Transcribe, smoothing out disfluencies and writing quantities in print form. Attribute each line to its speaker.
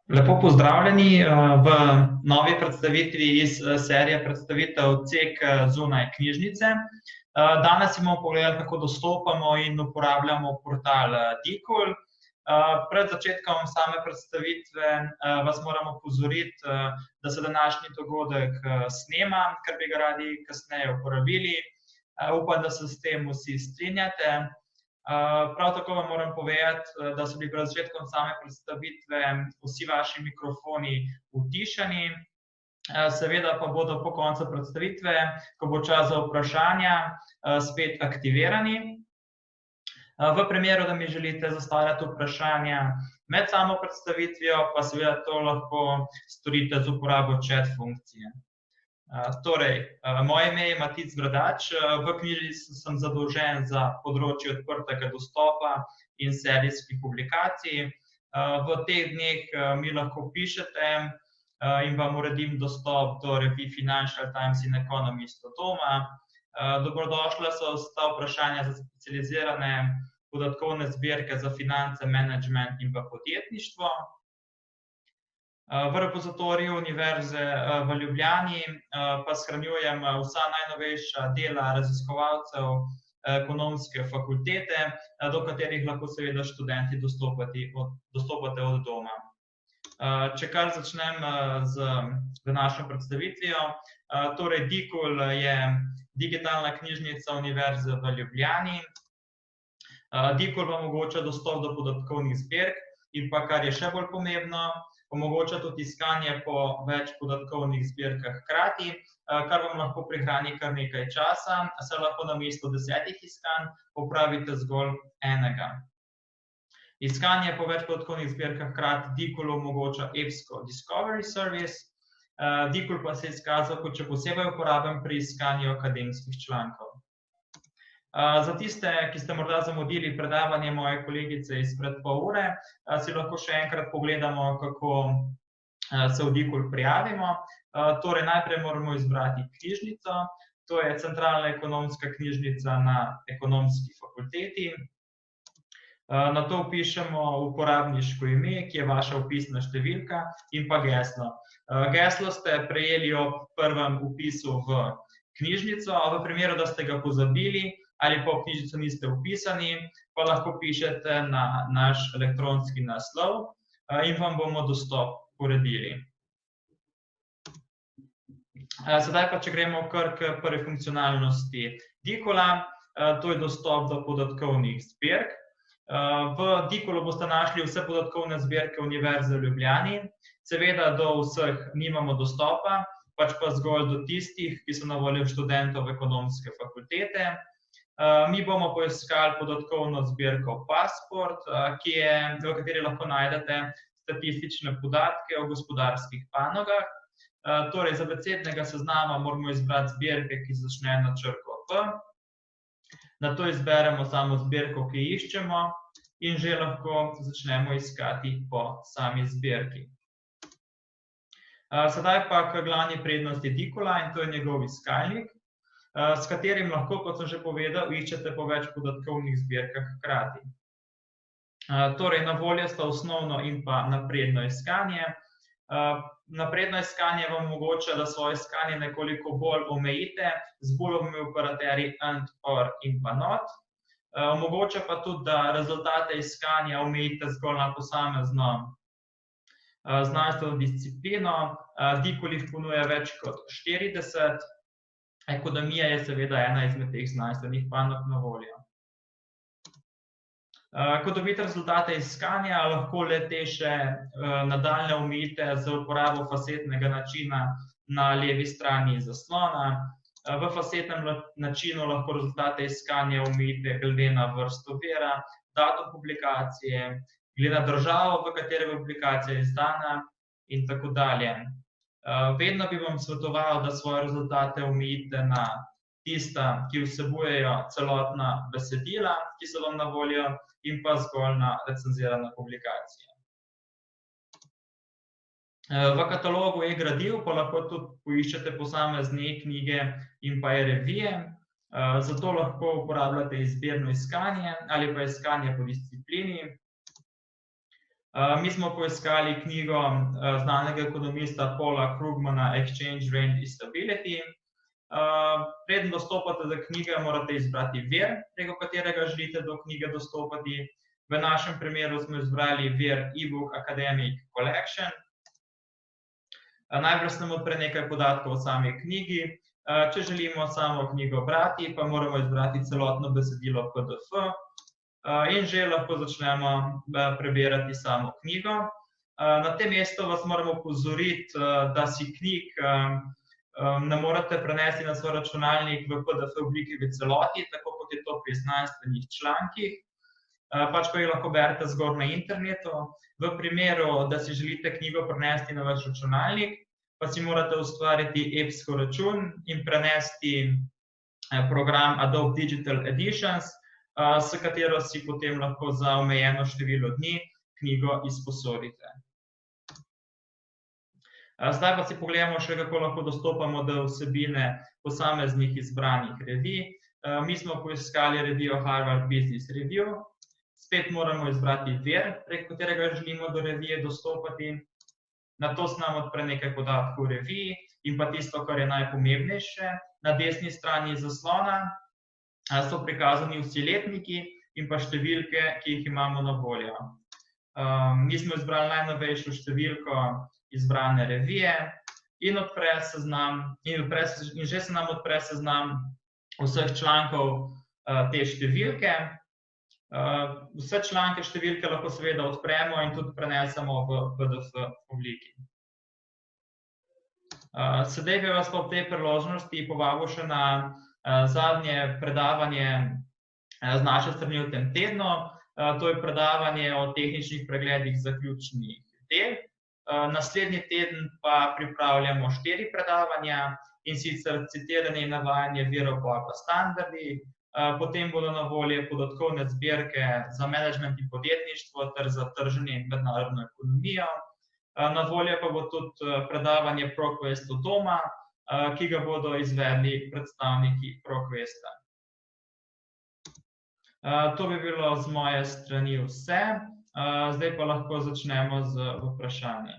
Speaker 1: Lepo pozdravljeni v novi predstavitvi iz serije predstavitev CEK zunaj knjižnice. Danes bomo pogledali, kako dostopamo in uporabljamo portal Dikul. Pred začetkom same predstavitve vas moramo opozoriti, da se današnji dogodek snema, ker bi ga radi kasneje uporabili. Upam, da se s tem vsi strinjate. Prav tako vam moram povedati, da so bili pred začetkom same predstavitve vsi vaši mikrofoni utišani. Seveda pa bodo po koncu predstavitve, ko bo čas za vprašanja, spet aktivirani. V primeru, da mi želite zastavljati vprašanja med samo predstavitvijo, pa seveda to lahko storite z uporabo chat funkcije. Torej, moje ime je Matic Bradač, v knjižnici sem zadolžen za področje odprtega dostopa in serijskih publikacij. V teh dneh mi lahko pišete in vam uredim dostop do revij Financial Times in Economist od doma. Dobrodošla so vsa vprašanja za specializirane podatkovne zbirke za finance, management in pa podjetništvo. V repozitoriju Univerze v Ljubljani pa shranjujem vsa najnovejša dela raziskovalcev Ekonomske fakultete, do katerih lahko seveda študenti dostopate od doma. Če kar začnem z današnjo predstavitvijo, torej Dikul je digitalna knjižnica Univerze v Ljubljani. Dikul vam omogoča dostop do podatkovnih zbirk in pa, kar je še bolj pomembno, omogoča tudi iskanje po več podatkovnih zbirkah hkrati, kar vam lahko prihrani kar nekaj časa, saj lahko namesto 10 iskanj opravite zgolj enega. Iskanje po več podatkovnih zbirkah hkrati Dikul omogoča EBSCO Discovery Service. Dikul pa se je izkazal kot še posebej uporaben pri iskanju akademskih člankov. Za tiste, ki ste morda zamudili predavanje moje kolegice izpred pol ure, si lahko še enkrat pogledamo, kako se v Dikul prijavimo. Torej, najprej moramo izbrati knjižnico, to je Centralna ekonomska knjižnica na Ekonomski fakulteti. Nato vpišemo uporabniško ime, ki je vaša vpisna številka, in pa geslo. Geslo ste prejeli ob prvem vpisu v knjižnico, a v primeru, da ste ga pozabili, ali pa v knjižnico niste vpisani, pa lahko pišete na naš elektronski naslov in vam bomo dostop uredili. Sedaj pa, če gremo kar k prvi funkcionalnosti Dikula, to je dostop do podatkovnih zbirk. V Dikulu boste našli vse podatkovne zbirke Univerze v Ljubljani. Seveda do vseh nimamo dostopa, pač pa zgolj do tistih, ki so na voljo študentov Ekonomske fakultete. Mi bomo poiskali podatkovno zbirko Passport, v kateri lahko najdete statistične podatke o gospodarskih panogah. Torej, za abecednega seznama moramo izbrati zbirke, ki začnejo na črko P. Nato izberemo samo zbirko, ki iščemo, in že lahko začnemo iskati po sami zbirki. Sedaj pa k glavni prednosti Dikula, in to je njegov iskalnik, s katerim lahko, kot sem že povedal, iščete po več podatkovnih zbirkah hkrati. Torej, na voljo sta osnovno in pa napredno iskanje. Napredno iskanje vam omogoča, da svoje iskanje nekoliko bolj omejite z boljimi operaterji AND, OR in pa NOT. Omogoča pa tudi, da rezultate iskanja omejite zgolj na posamezno znanstveno disciplino. Dikul jih ponuja več kot 40. Ekonomija je seveda ena izmed teh znanstvenih panog na voljo. Ko dobite rezultate iskanja, lahko le-te še nadaljnje omejite z uporabo fasetnega načina na levi strani zaslona. V fasetnem načinu lahko rezultate iskanja omejite glede na vrsto vira, datum publikacije, glede na državo, v kateri je publikacija izdana in tako dalje. Vedno bi vam svetoval, da svoje rezultate omejite na tista, ki vsebujejo celotna besedila, ki so vam na voljo, in pa zgolj na recenzirane publikacije. V katalogu e-gradiv pa lahko tudi poiščete posamezne knjige in pa e-revije, zato lahko uporabljate izbirno iskanje ali pa iskanje po disciplini. Mi smo poiskali knjigo znanega ekonomista Paula Krugmana Exchange Rate Stability. Preden dostopate do knjige, morate izbrati vir, preko katerega želite do knjige dostopati. V našem primeru smo izbrali vir eBook Academic Collection. Najprej se nam odpre nekaj podatkov o sami knjigi. Če želimo samo knjigo brati, pa moramo izbrati celotno besedilo PDF in že lahko začnemo prebirati samo knjigo. Na tem mestu vas moramo opozoriti, da si knjig ne morete prenesti na svoj računalnik v PDF obliki v celoti, tako kot je to pri znanstvenih člankih, pač pa jih lahko berete zgolj na internetu. V primeru, da si želite knjigo prenesti na vaš računalnik, pa si morate ustvariti EPSko račun in prenesti program Adobe Digital Editions, s katero si potem lahko za omejeno število dni knjigo izposodite. Zdaj pa si pogledamo še, kako lahko dostopamo do vsebine posameznih izbranih revij. Mi smo poiskali revijo Harvard Business Review. Spet moramo izbrati vir, prek katerega želimo do revije dostopati. Nato se nam odpre nekaj podatkov o reviji in pa tisto, kar je najpomembnejše. Na desni strani zaslona so prikazani vsi letniki in pa številke, ki jih imamo na voljo. Mi smo izbrali najnovejšo številko izbrane revije in že se nam odpre seznam vseh člankov te številke. Vse članke številke lahko seveda odpremo in tudi prenesemo v PDF obliki. Sedaj bi vas pa ob tej priložnosti povabil še na zadnje predavanje z naše strani v tem tednu. To je predavanje o tehničnih pregledih zaključnih del. Naslednji teden pa pripravljamo 4 predavanja, in sicer citiranje in navajanje virov po standardih. Potem bodo na voljo podatkovne zbirke za menedžment in podjetništvo ter za trženje in mednarodno ekonomijo. Na voljo pa bo tudi predavanje ProQuest od doma, ki ga bodo izvedli predstavniki ProQuesta. To bi bilo z moje strani vse. Zdaj pa lahko začnemo z vprašanji.